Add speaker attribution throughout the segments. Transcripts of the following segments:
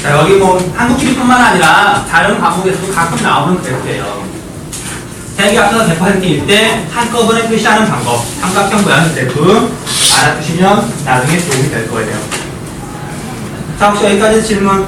Speaker 1: 자, 여기 뭐 한국TV뿐만 아니라 다른 과목에서도 가끔 나오는 그래프예요. 대기 합쳐서 100%일 때 한꺼번에 표시하는 방법, 삼각형 모양의 그래프 알아두시면 나중에 도움이 될 거예요. 자, 혹시 여기까지 질문?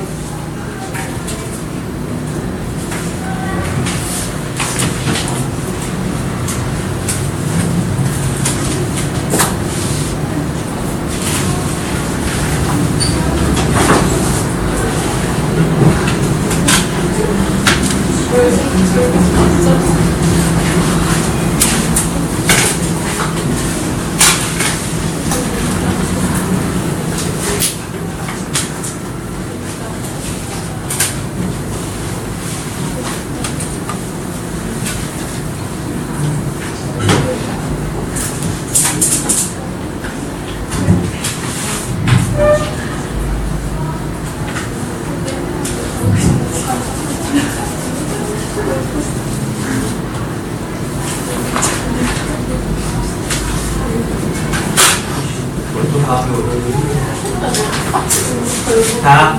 Speaker 1: 자,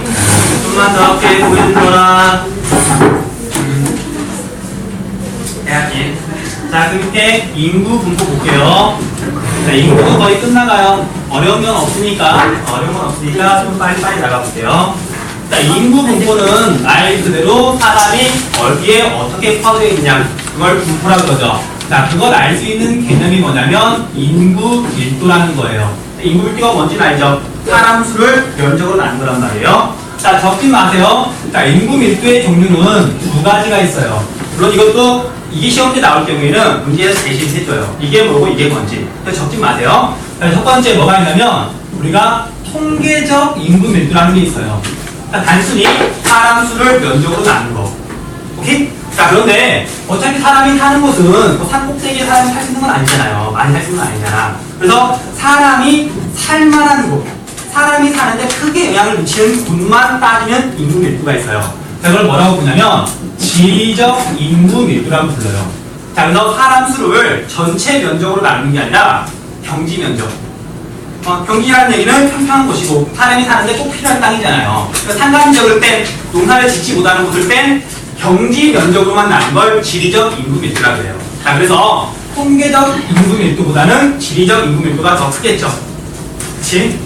Speaker 1: 좀만 더 함께 보여주거라. 해야지. 자, 그 밑에 인구 분포 볼게요. 자, 인구도 거의 끝나가요. 어려운 건 없으니까 좀 빨리빨리 나가볼게요. 자, 인구 분포는 말 그대로 사람이 어디에 어떻게 퍼져 있냐, 그걸 분포라고 그러죠. 자, 그걸 알 수 있는 개념이 뭐냐면 인구 밀도라는 거예요. 인구 밀도가 뭔지는 알죠? 사람 수를 면적으로 나눈 거란 말이에요. 자, 적지 마세요. 자, 인구 밀도의 종류는 두 가지가 있어요. 물론 이것도 이게 시험때 나올 경우에는 문제에서 제시를 해줘요. 이게 뭐고 이게 뭔지. 그래서 적지 마세요. 자, 첫 번째 뭐가 있냐면 우리가 통계적 인구 밀도라는 게 있어요. 자, 단순히 사람 수를 면적으로 나눈 거. 오케이? 자, 그런데 어차피 사람이 사는 곳은 뭐 산 꼭대기에 사람이 살 수 있는 건 아니잖아요. 많이 살 수 있는 건 아니잖아. 그래서 사람이 살만한 곳, 사람이 사는데 크게 영향을 미치는 곳만 따지면 인구 밀도가 있어요. 자, 그걸 뭐라고 부르냐면 지리적 인구 밀도라고 불러요. 자, 그래서 사람 수를 전체 면적으로 나누는 게 아니라 경지 면적. 경지라는 얘기는 평평한 곳이고 사람이 사는데 꼭 필요한 땅이잖아요. 그러니까 산간지역을 뺀, 농사를 짓지 못하는 곳을 뺀 경지 면적으로만 나눈 걸 지리적 인구 밀도라고 해요. 자, 그래서 통계적 인구 밀도보다는 지리적 인구 밀도가 더 크겠죠. 그치?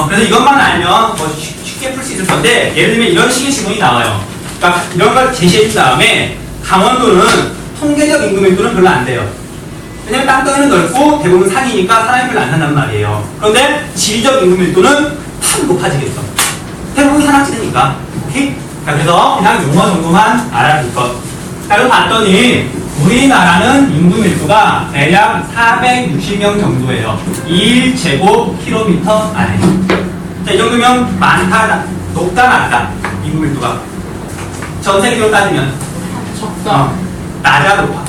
Speaker 1: 그래서 이것만 알면 쉽게 풀 수 있을 건데, 예를 들면 이런 식의 질문이 나와요. 그러니까 이런 걸 제시해 준 다음에 강원도는 통계적 인구 밀도는 별로 안 돼요. 왜냐면 땅덩이는 넓고 대부분 산이니까 사람이 별로 안 산단 말이에요. 그런데 지리적 인구 밀도는 확 높아지겠어. 대부분 산악지대니까. 오케이? 자, 그래서 그냥 용어 정도만 알아둘 것. 자, 그래서 봤더니 우리나라는 인구 밀도가 대략 460명 정도예요. 1제곱킬로미터 안에. 자, 이 정도면 많다, 높다, 낮다. 인구 밀도가. 전 세계로 따지면.
Speaker 2: 적다.
Speaker 1: 낮아, 높아.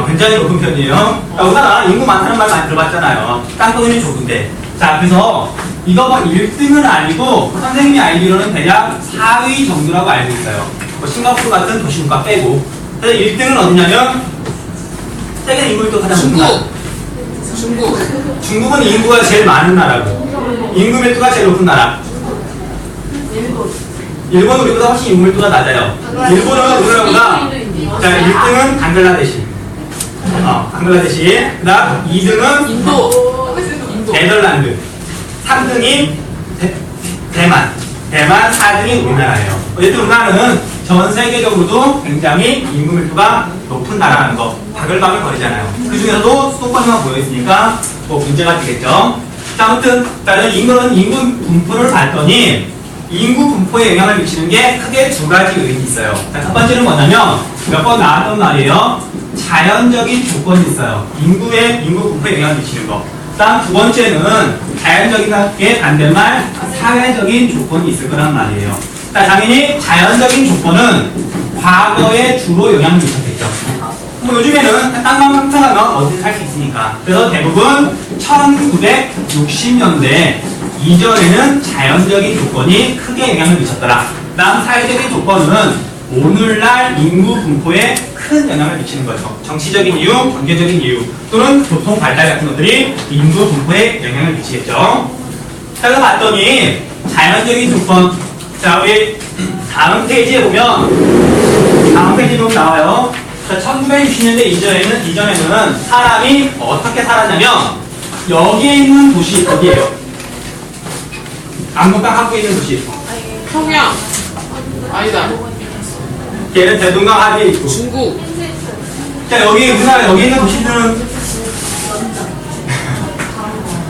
Speaker 1: 굉장히 높은 편이에요. 우리나라 인구 많다는 말 많이 들어봤잖아요. 땅덩이는 좁은데. 자, 그래서 이거 뭐 1등은 아니고 선생님이 알기로는 대략 4위 정도라고 알고 있어요. 뭐 싱가포르 같은 도시국가 빼고. 그래서 1등은 어디냐면 세계 인구밀도 가장 높은 나라. 중국은 인구가 제일 많은 나라고. 인구밀도가 제일 높은 나라. 일본 우리보다 훨씬 인구밀도가 낮아요. 일본은 우리나라보다. 자, 1등은 방글라데시. 방글라데시. 그 다음 2등은
Speaker 2: 인도.
Speaker 1: 네덜란드. 3등이 대만. 대만 4등이 우리나라예요. 어쨌든 우리나라는 전 세계적으로도 굉장히 인구 밀도가 높은 나라라는 거 바글바글 거리잖아요. 그 중에서도 수도권만 모여있으니까 뭐 문제가 되겠죠. 자, 아무튼 인구 분포를 봤더니 인구 분포에 영향을 미치는 게 크게 두 가지 요인이 있어요. 자, 첫 번째는 뭐냐면 몇 번 나왔던 말이에요. 자연적인 조건이 있어요. 인구 분포에 영향을 미치는 거. 다음 두 번째는 자연적인 반대말 사회적인 조건이 있을 거란 말이에요. 자, 당연히 자연적인 조건은 과거에 주로 영향을 미쳤겠죠. 뭐 요즘에는 땅만 평평하면 어디든 살 수 있으니까. 그래서 대부분 1960년대 이전에는 자연적인 조건이 크게 영향을 미쳤더라. 다음 사회적인 조건은 오늘날 인구 분포에 큰 영향을 미치는 거죠. 정치적인 이유, 경제적인 이유, 또는 교통 발달 같은 것들이 인구 분포에 영향을 미치겠죠. 자, 그래서 봤더니 자연적인 조건. 자, 우리 다음 페이지에 보면, 나와요. 자, 1960년대 이전에는 사람이 어떻게 살았냐면, 여기에 있는 도시 어디예요? 압록강 하구에 있는 도시.
Speaker 2: 평양. 아니다.
Speaker 1: 걔는 대동강 하구에 있고.
Speaker 2: 중국.
Speaker 1: 자, 우리나라 여기 있는 도시들은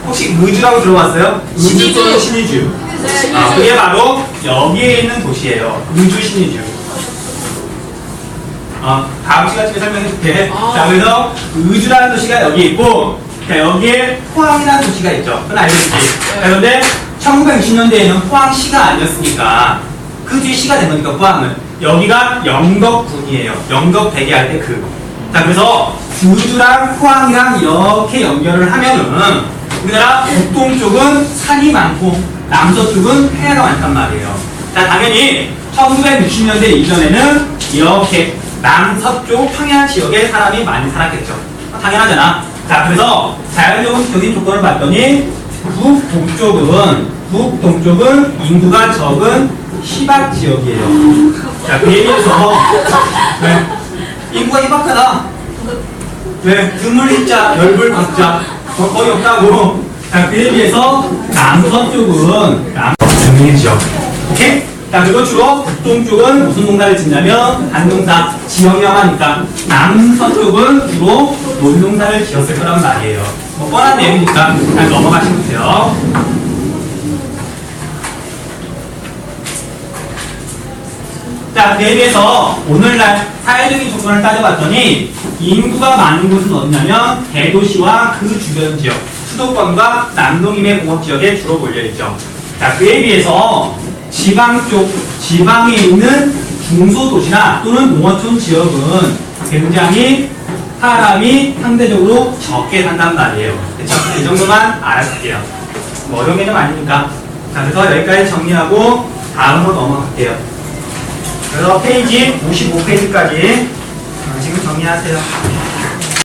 Speaker 1: 혹시 의주라고 들어봤어요?
Speaker 2: 신의주.
Speaker 1: 또는 신의주. 아, 그게 바로 여기에 있는 도시예요. 의주 신의주. 다음 시간쯤에 설명해줄게. 자, 그래서 의주라는 도시가 여기 있고, 자, 여기에 포항이라는 도시가 있죠. 그건 알겠지? 자, 그런데 1960년대에는 포항시가 아니었으니까 그 뒤에 시가 된 거니까 포항은 여기가 영덕군이에요. 영덕 대기할 때 그. 자, 그래서 의주랑 포항이랑 이렇게 연결을 하면은 우리나라 북동쪽은 산이 많고 남서쪽은 해안가 많단 말이에요. 자, 당연히 1960년대 이전에는 이렇게 남서쪽 평야 지역에 사람이 많이 살았겠죠. 당연하잖아. 자, 그래서 자연적인 조건을 봤더니 북동쪽은 인구가 적은 희박 지역이에요. 자, 그에 비해서 네, 인구가 희박하다. 네, 드물 희자, 열불 각자 거의 없다고. 자, 그에 비해서 남서쪽은 남성민 지역. 오케이? 자, 그리고 주로 북동쪽은 무슨 농사를 짓냐면 한농사, 지역명하니까 남서쪽은 주로 논농사를 지었을 거란 말이에요. 뭐 뻔한 내용이니까 그냥 넘어가시면 돼요. 자, 그에 비해서 오늘날 사회적인 조건을 따져봤더니 인구가 많은 곳은 어디냐면 대도시와 그 주변 지역, 수도권과 남동임의 공업지역에 주로 몰려있죠. 자, 그에 비해서 지방에 있는 중소도시나 또는 농어촌 지역은 굉장히 사람이 상대적으로 적게 산단 말이에요. 그쵸? 이 정도만 알아볼게요. 뭐 어려운 개념 아니니까. 자, 그래서 여기까지 정리하고 다음으로 넘어갈게요. 그래서 페이지 55페이지까지 지금 정리하세요.